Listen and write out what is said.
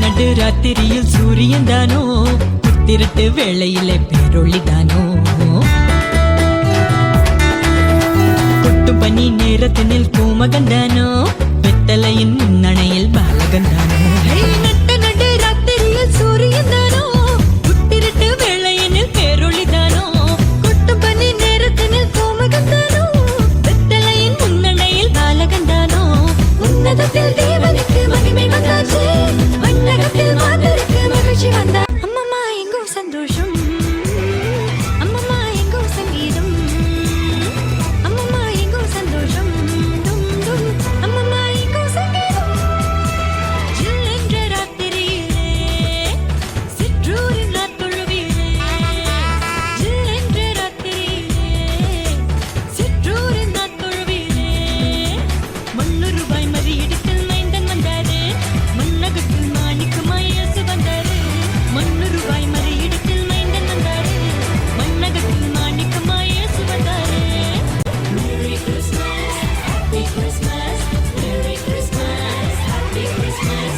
நடு ராத்திரியில் சூரியன் தானோ, புத்திரட்டு வேளையிலே பேரொளி தானோ, கொட்டும் பனி நேரத்தினில் பூமகன் தானோ, வெத்தலையின் முன்னணையில் பாலகன் தானோ. நடு ராத்திரியில் சூரியன் தானோ, புத்திரட்டு வேளையினில் பேரொளி தானோ, கொட்டும் பனி நேரத்தினில் பூமகன் தானோ, வெத்தலையின் முன்னணையில் பாலகன் தானோ. உன்னதத்தில் தேவனுக்கு மகிமை வந்தாச்சு, மண்ணகத்தில் மாதருக்கு மகிழ்ச்சி வந்தா. அம்மம்மா எங்கோ சந்தோஷம், அம்மம்மா எங்கோ சங்கீதம், அம்மம்மா எங்கோ சந்தோஷம், டும் டும் அம்மம்மா எங்கோ சங்கீதம். ஜில் என்ற ராத்திரியிலே சிற்றூரின் ராத்தொழுவிலே, ஜில் என்ற ராத்திரியிலே சிற்றூரின் ராத்தொழுவிலே, மண்ணுருவாய் மறியிடத்தில் மைந்தன் வந்தாரு, மண்ணகத்தில் மாணிக்கமாய் இயேசு வந்தாரு, மண்ணுருவாய் மறியிடத்தில் மைந்தன் வந்தாரு, மண்ணகத்தில் மாணிக்கமாய் இயேசு வந்தாரு. Merry Christmas, Happy Christmas, Merry Christmas, Happy Christmas,